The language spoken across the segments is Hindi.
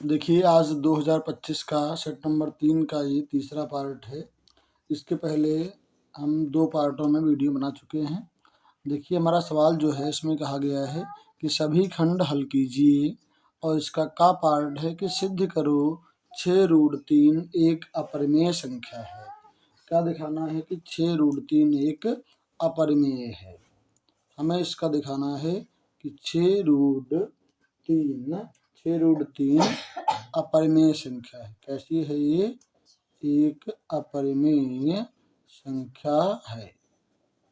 देखिए आज 2025 का सेट नंबर 3 का ये तीसरा पार्ट है। इसके पहले हम 2 पार्टों में वीडियो बना चुके हैं। देखिए हमारा सवाल जो है इसमें कहा गया है कि सभी खंड हल कीजिए और इसका का पार्ट है कि सिद्ध करो 6√3 एक अपरिमेय संख्या है। क्या दिखाना है कि 6√3 एक अपरिमेय है। हमें इसका दिखाना है कि 6√3 अपरिमेय संख्या है। कैसी है ये? एक अपरिमेय संख्या है।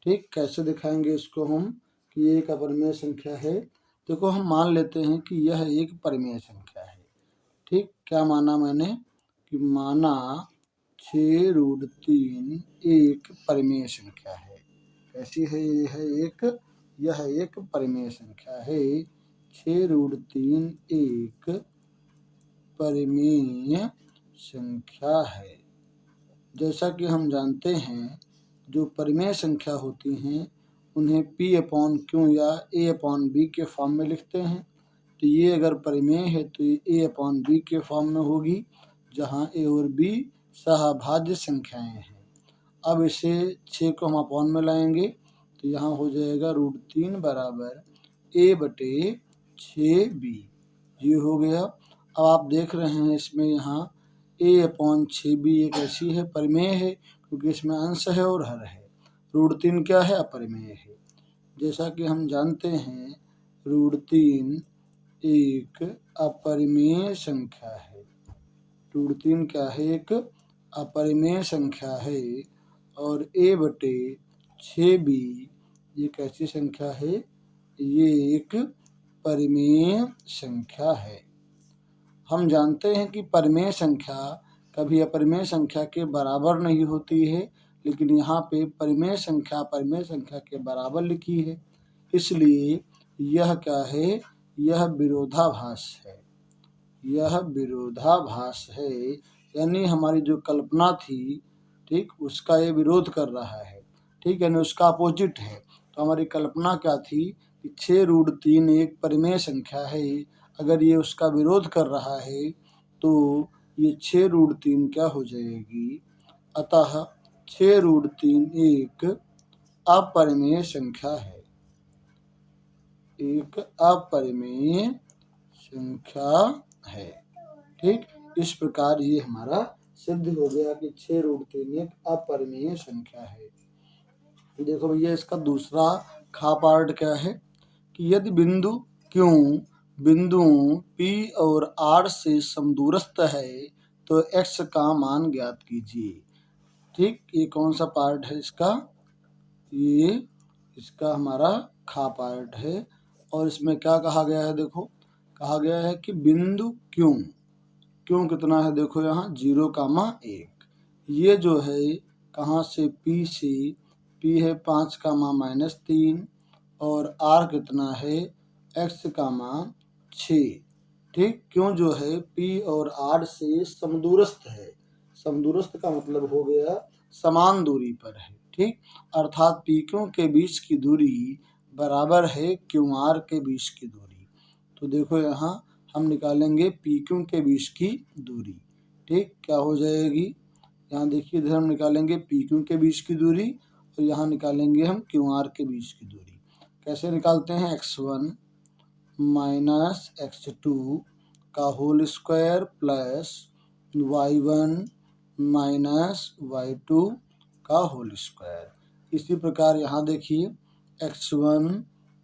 ठीक, कैसे दिखाएंगे इसको हम कि ये एक अपरिमेय संख्या है? देखो हम मान लेते हैं कि यह एक परिमेय संख्या है। ठीक, क्या माना मैंने कि माना 6√3 एक परिमेय संख्या है। कैसी है? यह एक परिमेय संख्या है। 6√3 एक परिमेय संख्या है। जैसा कि हम जानते हैं जो परिमेय संख्या होती हैं उन्हें P/Q या A/B के फॉर्म में लिखते हैं। तो ये अगर परिमेय है तो ये A/B के फॉर्म में होगी, जहाँ A और B सहभाज्य संख्याएं हैं। अब इसे 6 को हम अपॉन में लाएंगे तो यहाँ हो जाएगा √3 बराबर A/6B। ये हो गया। अब आप देख रहे हैं इसमें यहाँ A/6B एक ऐसी है, परिमेय है, क्योंकि इसमें अंश है और हर है। √3 क्या है? अपरिमेय है। जैसा कि हम जानते हैं √3 एक अपरिमेय संख्या है। √3 क्या है? एक अपरिमेय संख्या है। और A/6B ये कैसी संख्या है? ये एक परिमेय संख्या है। हम जानते हैं कि परिमेय संख्या कभी अपरिमेय संख्या के बराबर नहीं होती है, लेकिन यहाँ पे परिमेय संख्या के बराबर लिखी है, इसलिए यह क्या है? यह विरोधाभास है। यह विरोधाभास है, यानी हमारी जो कल्पना थी, ठीक, उसका ये विरोध कर रहा है। ठीक, यानी उसका अपोजिट है। तो हमारी कल्पना क्या थी कि 6√3 एक परिमेय संख्या है। अगर ये उसका विरोध कर रहा है तो ये 6√3 क्या हो जाएगी? अतः 6√3 एक अपरिमेय संख्या है। एक अपरिमेय संख्या है। ठीक, इस प्रकार ये हमारा सिद्ध हो गया कि 6√3 एक अपरिमेय संख्या है। देखो भैया इसका दूसरा खा पार्ट क्या है कि यदि बिंदु P और R से समदूरस्थ है तो x का मान ज्ञात कीजिए। ठीक, ये कौन सा पार्ट है इसका? ये इसका हमारा खा पार्ट है। और इसमें क्या कहा गया है? देखो कहा गया है कि बिंदु Q कितना है? देखो यहाँ 0,1। ये जो है कहाँ से? P से। P है 5,-3 और R कितना है? x, 6। ठीक, क्यों जो है P और R से समदूरस्थ है। समदूरस्थ का मतलब हो गया समान दूरी पर है। ठीक, अर्थात PQ के बीच की दूरी बराबर है QR के बीच की दूरी। तो देखो यहाँ हम निकालेंगे PQ के बीच की दूरी। ठीक, क्या हो जाएगी? यहाँ देखिए इधर हम निकालेंगे PQ के बीच की दूरी और यहाँ निकालेंगे हम QR के बीच की दूरी। कैसे निकालते हैं? x1 माइनस x2 का whole square plus y1 minus y2 का होल स्क्वायर। इसी प्रकार यहाँ देखिए x1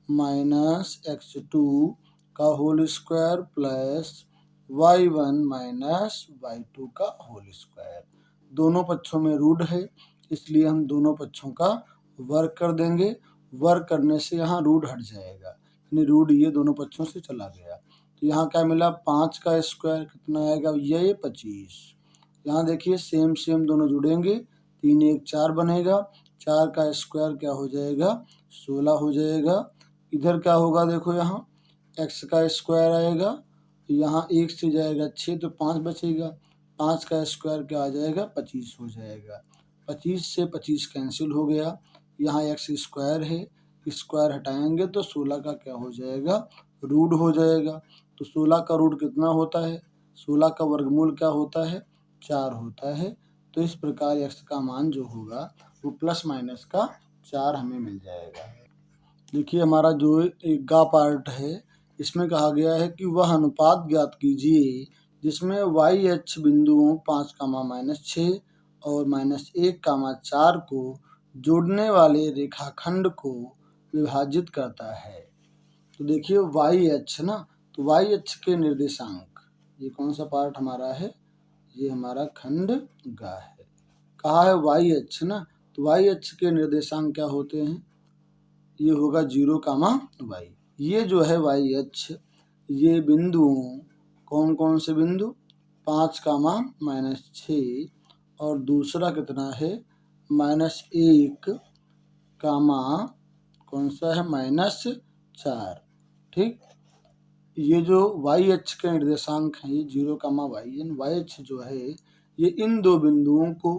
माइनस x2 का whole square plus y1 minus y2 का होल स्क्वायर। दोनों पक्षों में रूट है, इसलिए हम दोनों पक्षों का वर्ग कर देंगे। वर्ग करने से यहाँ रूट हट जाएगा, यानी रूट ये दोनों पक्षों से चला गया। तो यहाँ क्या मिला? 5 का स्क्वायर कितना आएगा? ये 25। यहाँ देखिए सेम दोनों जुड़ेंगे, 3 1 4 बनेगा। 4 का स्क्वायर क्या हो जाएगा? 16 हो जाएगा। इधर क्या होगा? देखो यहाँ x का स्क्वायर आएगा, यहाँ 1 से जाएगा 6 तो 5 बचेगा। 5 का स्क्वायर क्या आ जाएगा? 25 हो जाएगा। 25 से 25 कैंसिल हो गया। यहाँ x स्क्वायर है, स्क्वायर हटाएंगे तो 16 का क्या हो जाएगा? रूट हो जाएगा। तो 16 का रूट कितना होता है? 16 का वर्गमूल क्या होता है? 4 होता है। तो इस प्रकार x का मान जो होगा वो प्लस माइनस का 4 हमें मिल जाएगा। देखिए हमारा जो एक गा पार्ट है इसमें कहा गया है कि वह अनुपात ज्ञात कीजिए जिसमें YH बिंदुओं 5, -6 और -1, 4 को जोड़ने वाले रेखाखंड को विभाजित करता है। तो देखिए YH ना, तो YH के निर्देशांक, ये कौन सा पार्ट हमारा है? ये हमारा खंड गा है। कहा है YH ना, तो YH के निर्देशांक क्या होते हैं? ये होगा 0, y। ये जो है YH, ये बिंदुओं कौन कौन से बिंदु? 5, -6 और दूसरा कितना है? -1, कौन सा है? -4। ठीक, ये जो YH के निर्देशांक हैं ये 0, y। YH जो है ये इन दो बिंदुओं को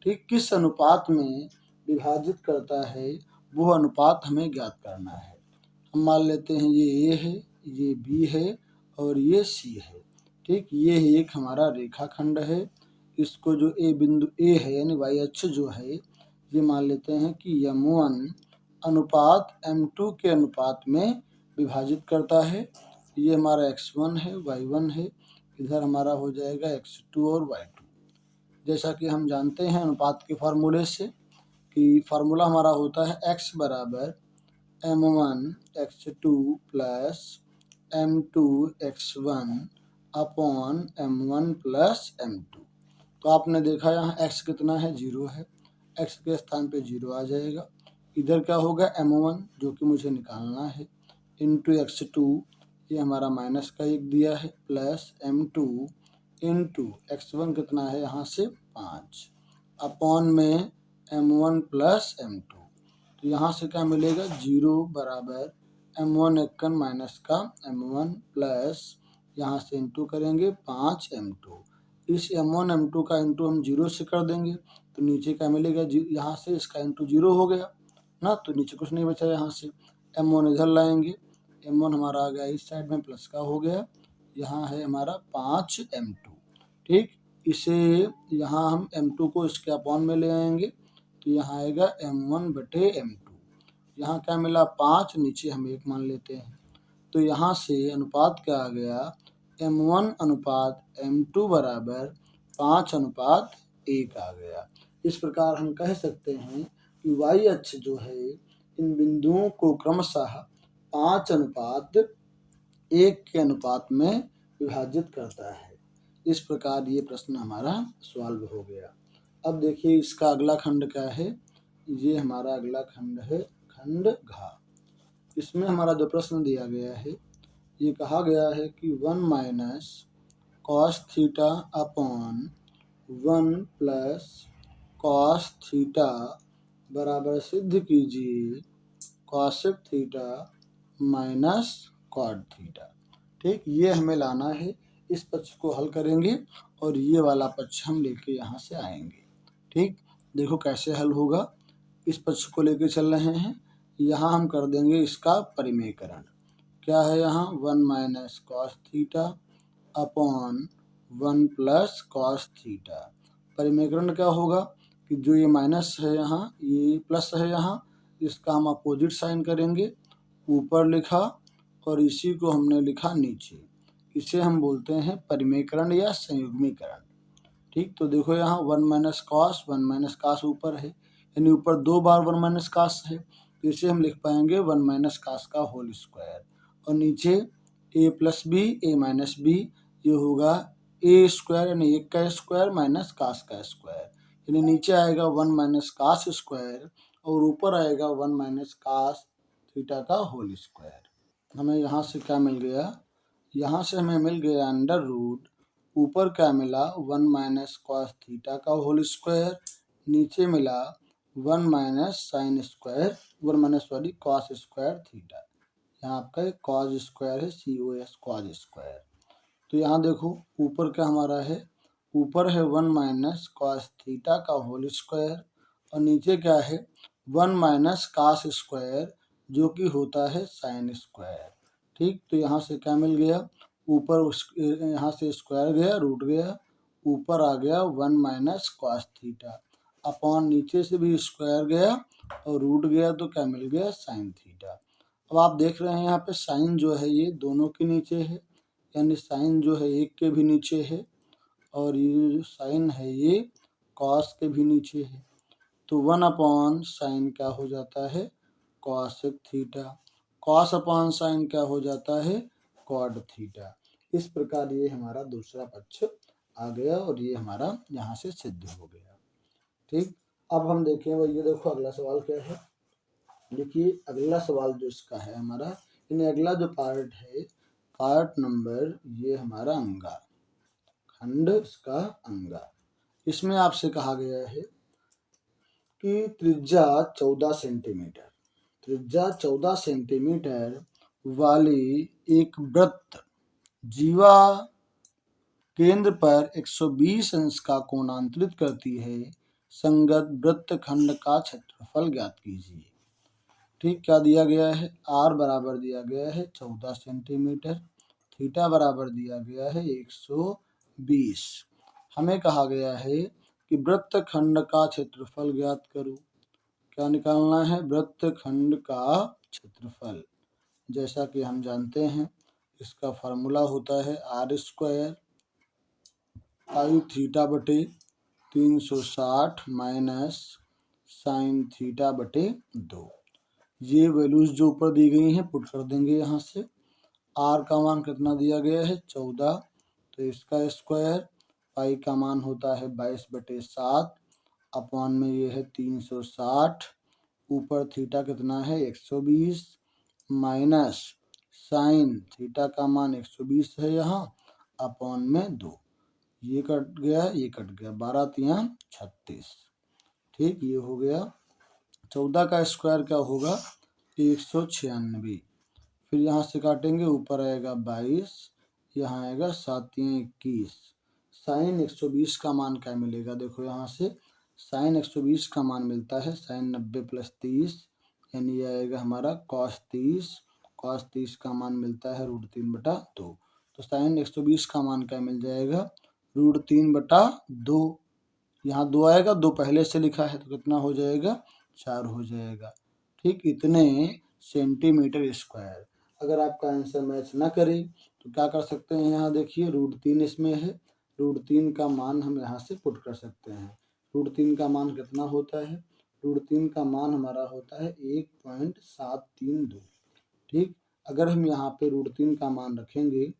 ठीक किस अनुपात में विभाजित करता है, वो अनुपात हमें ज्ञात करना है। हम मान लेते हैं ये A है, ये B है और ये C है। ठीक, ये एक हमारा रेखाखंड है। इसको जो बिंदु A है यानी YH जो है ये मान लेते हैं कि M1 अनुपात M2 के अनुपात में विभाजित करता है। ये हमारा x1 है, y1 है, इधर हमारा हो जाएगा x2 और y2। जैसा कि हम जानते हैं अनुपात के फार्मूले से कि फार्मूला हमारा होता है x बराबर m1 x2 plus m2 x1 upon m1 plus m2। तो आपने देखा यहाँ x कितना है? 0 है। x के स्थान पे 0 आ जाएगा। इधर क्या होगा? m1 जो कि मुझे निकालना है इंटू x2, ये हमारा माइनस का 1 दिया है, प्लस m2 इंटू x1 कितना है यहाँ से? 5 अपॉन में m1 प्लस m2। तो यहाँ से क्या मिलेगा? 0 बराबर m1 एकन माइनस का m1 प्लस यहाँ से इंटू करेंगे 5 m2। इस m1 m2 का इंटू हम 0 से कर देंगे तो नीचे क्या मिलेगा? यहाँ से इसका इंटू 0 हो गया ना, तो नीचे कुछ नहीं बचा। यहाँ से m1 इधर लाएंगे, m1 हमारा आ गया इस साइड में, प्लस का हो गया। यहाँ है हमारा 5 m2। ठीक, इसे यहाँ हम m2 को इसके अपॉन में ले आएंगे तो यहाँ आएगा m1 बटे m2। यहाँ क्या मिला? 5, नीचे हम 1 मान लेते हैं। तो यहाँ से अनुपात क्या आ गया? m1 अनुपात m2 बराबर 5 अनुपात 1 आ गया। इस प्रकार हम कह सकते हैं कि YH जो है इन बिंदुओं को क्रमशः 5 अनुपात 1 के अनुपात में विभाजित करता है। इस प्रकार ये प्रश्न हमारा सॉल्व हो गया। अब देखिए इसका अगला खंड क्या है? ये हमारा अगला खंड है खंड घ। इसमें हमारा जो प्रश्न दिया गया है ये कहा गया है कि 1 minus cos theta upon 1 plus cos theta बराबर सिद्ध कीजिए cosec theta minus cot theta. ठीक, ये हमें लाना है। इस पक्ष को हल करेंगे और ये वाला पक्ष हम लेके यहाँ से आएंगे। ठीक, देखो कैसे हल होगा। इस पक्ष को लेके चल रहे हैं, यहाँ हम कर देंगे इसका परिमेयकरण। क्या है यहाँ? 1 minus cos theta upon 1 plus cos theta. परिमेयकरण क्या होगा कि जो ये माइनस है यहाँ, ये प्लस है यहाँ, इसका हम अपोजिट साइन करेंगे। ऊपर लिखा और इसी को हमने लिखा नीचे। इसे हम बोलते हैं परिमेयकरण या संयुग्मीकरण। ठीक, तो देखो यहाँ 1 माइनस कॉस, 1 माइनस कॉस ऊपर है, यानी ऊपर 2 बार 1 माइनस कॉस है, तो इसे हम लिख पाएंगे 1 माइनस कॉस का होल स्क्वायर। और नीचे a plus B, a minus B, ये होगा a स्क्वायर यानी 1 का स्क्वायर माइनस कॉस का स्क्वायर, यानी नीचे आएगा 1 माइनस कॉस स्क्वायर और ऊपर आएगा 1 माइनस कॉस थीटा का होल स्क्वायर। हमें यहाँ से क्या मिल गया? यहाँ से हमें मिल गया अंडर रूट, ऊपर क्या मिला? 1 माइनस कॉस थीटा का होल स्क्वायर, नीचे मिला 1 minus sine square, 1 minus sorry cos square theta. यहाँ आपका एक कॉस स्क्वायर है, COS कॉस स्क्वायर। तो यहाँ देखो ऊपर क्या हमारा है? ऊपर है 1 माइनस कॉस थीटा का होल स्क्वायर और नीचे क्या है? 1 माइनस कॉस स्क्वायर जो कि होता है साइन स्क्वायर। ठीक, तो यहाँ से क्या मिल गया? ऊपर उस यहाँ से स्क्वायर गया, रूट गया, ऊपर आ गया 1 माइनस कॉस थीटा, अपॉन नीचे से भी स्क्वायर गया और रूट गया तो क्या मिल गया, साइन थीटा। अब आप देख रहे हैं यहाँ पे साइन जो है ये दोनों के नीचे है, यानी साइन जो है एक के भी नीचे है, और ये जो साइन है ये कॉस के भी नीचे है, तो 1 अपॉन साइन क्या हो जाता है, cosec theta. Cos upon sine क्या हो जाता है, कॉड थीटा। इस प्रकार ये हमारा दूसरा पक्ष आ गया और ये हमारा यहाँ से सिद्ध हो गया। ठीक, अब हम देखें भाई, ये देखो अगला सवाल क्या है। देखिए अगला सवाल जो इसका है हमारा, यानी अगला जो पार्ट है, पार्ट नंबर ये हमारा अंगा, खंड इसका अंगा। इसमें आपसे कहा गया है कि त्रिज्या 14 सेंटीमीटर, त्रिज्या 14 सेंटीमीटर वाली एक वृत्त जीवा केंद्र पर 120 अंश का कोणांतरित करती है, संगत वृत्तखंड का क्षेत्रफल ज्ञात कीजिए। ठीक, क्या दिया गया है, आर बराबर दिया गया है 14 सेंटीमीटर, थीटा बराबर दिया गया है 120। हमें कहा गया है कि वृत्तखंड का क्षेत्रफल ज्ञात करो। क्या निकालना है, वृत्तखंड का क्षेत्रफल। जैसा कि हम जानते हैं इसका फार्मूला होता है आर स्क्वायर आई थीटा बटे 360 माइनस साइन थीटा बटे 2। ये वैल्यूज जो ऊपर दी गई हैं पुट कर देंगे यहाँ से। आर का मान कितना दिया गया है 14, तो इसका स्क्वायर, पाई का मान होता है 22/7, अपॉन में ये है 360, ऊपर थीटा कितना है 120, माइनस साइन थीटा का मान 120 है यहाँ, अपॉन में 2, ये कट गया, ये कट गया, 12 तियां 36। ठीक, ये हो गया। 14 का स्क्वायर क्या होगा, 196, फिर यहाँ से काटेंगे, ऊपर आएगा 22, यहाँ आएगा 7 तियां 21, साइन 120 का मान क्या मिलेगा, देखो यहाँ से साइन 120 का मान मिलता है साइन 90 + 30, यानी ये आएगा हमारा कॉस 30, कॉस 30 का मान मिलता है √3/2, तो साइन 120 का मान क्या मिल जाएगा, √3/2। यहाँ 2 आएगा, 2 पहले से लिखा है तो कितना हो जाएगा, 4 हो जाएगा। ठीक, इतने सेंटीमीटर स्क्वायर। अगर आपका आंसर मैच ना करे तो क्या कर सकते हैं, यहाँ देखिए √3 इसमें है, √3 का मान हम यहाँ से पुट कर सकते हैं। √3 का मान कितना होता है, √3 का मान हमारा होता है 1.732। ठीक, अगर हम यहाँ पे √3 का मान रखेंगे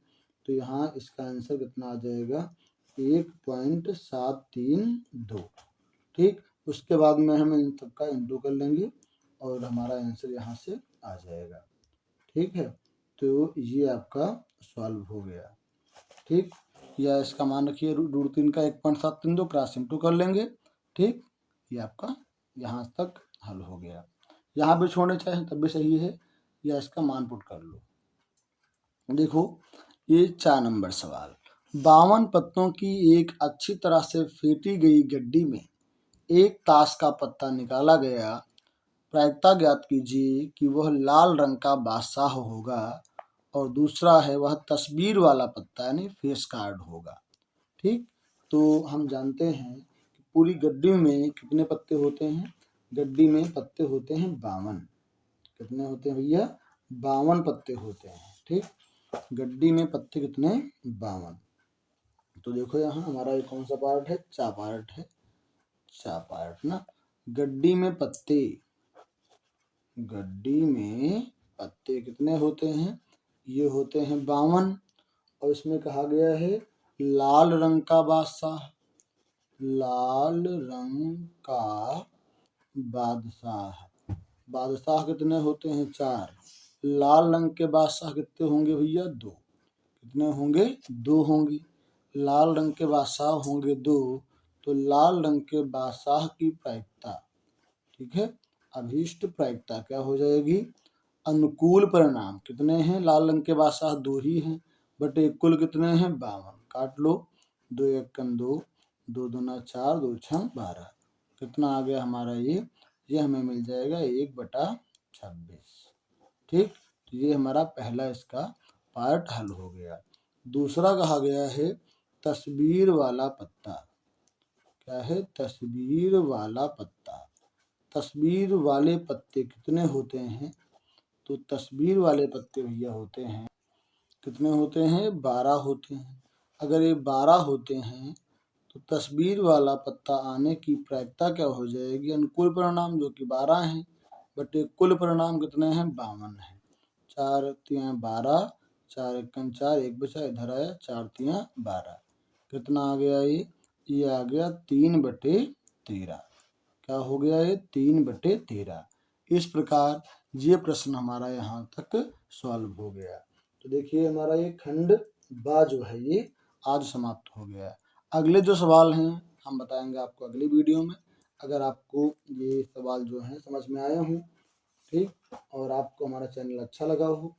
तो यहाँ इसका आंसर कितना आ जाएगा, 1.732। ठीक, उसके बाद में हम इन सबका इंटू कर लेंगे और हमारा आंसर यहाँ से आ जाएगा। ठीक है, तो ये आपका सॉल्व हो गया। ठीक, या इसका मान रखिए √3 का 1.732, क्रॉस इंटू कर लेंगे। ठीक, ये आपका यहाँ तक हल हो गया। यहाँ भी छोड़ने चाहें तब भी सही है, या इसका मान पुट कर लो। देखो ये 4 नंबर सवाल, 52 पत्तों की एक अच्छी तरह से फेंटी गई गड्डी में एक ताश का पत्ता निकाला गया, प्रायिकता ज्ञात कीजिए कि वह लाल रंग का बादशाह होगा और दूसरा है वह तस्वीर वाला पत्ता यानी फेस कार्ड होगा। ठीक, तो हम जानते हैं कि पूरी गड्डी में कितने पत्ते होते हैं, गड्डी में पत्ते होते हैं 52। कितने होते हैं भैया, 52 पत्ते होते हैं। ठीक, गड्डी में पत्ते कितने, 52। तो देखो यहाँ हमारा ये कौन सा पार्ट है, चा पार्ट है, चा पार्ट ना। गड्डी में पत्ते, गड्डी में पत्ते कितने होते हैं, ये होते हैं 52, और इसमें कहा गया है लाल रंग का बादशाह, लाल रंग का बादशाह, बादशाह कितने होते हैं 4, लाल रंग के बादशाह कितने होंगे भैया 2, कितने होंगे 2 होंगे, लाल रंग के बादशाह होंगे 2, तो लाल रंग के बादशाह की प्रायिकता, ठीक है, अभीष्ट प्रायिकता क्या हो जाएगी, अनुकूल परिणाम कितने हैं, लाल रंग के बादशाह 2 ही हैं, बटे कुल कितने हैं 52, काट लो, 2 × 1 = 2, 2 × 2 = 4, 2 × 6 = 12, कितना आ गया हमारा ये हमें मिल जाएगा 1/26। ठीक, तो ये हमारा पहला इसका पार्ट हल हो गया। दूसरा कहा गया है तस्वीर वाला पत्ता। क्या है? तस्वीर वाला पत्ता। तस्वीर वाले पत्ते कितने होते हैं? तो तस्वीर वाले पत्ते भैया होते हैं, कितने होते हैं? 12 होते हैं। अगर ये 12 होते हैं तो तस्वीर वाला पत्ता आने की प्रायिकता क्या हो जाएगी? अनुकूल परिणाम जो कि 12 हैं, बटे कुल परिणाम कितने हैं? 52 हैं। 4 तियाँ 12, 4 एकम 4, 1 बचा, इधर आया 4 तियाँ 12। कितना आ गया ये? ये आ गया 3/13। क्या हो गया ये? 3/13। इस प्रकार ये प्रश्न हमारा यहाँ तक सॉल्व हो गया। तो देखिए हमारा ये खंड बा जो है ये आज समाप्त हो गया। अगले जो सवाल हैं हम बताएंगे आपको अगली वीडियो में। अगर आपको ये सवाल जो हैं समझ में आए हों, ठीक, और आपको हमारा चैनल अच्छा लगा हो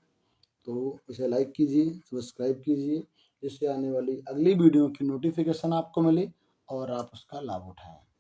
तो इसे लाइक कीजिए, सब्सक्राइब कीजिए, जिससे आने वाली अगली वीडियो की नोटिफिकेशन आपको मिले और आप उसका लाभ उठाएं।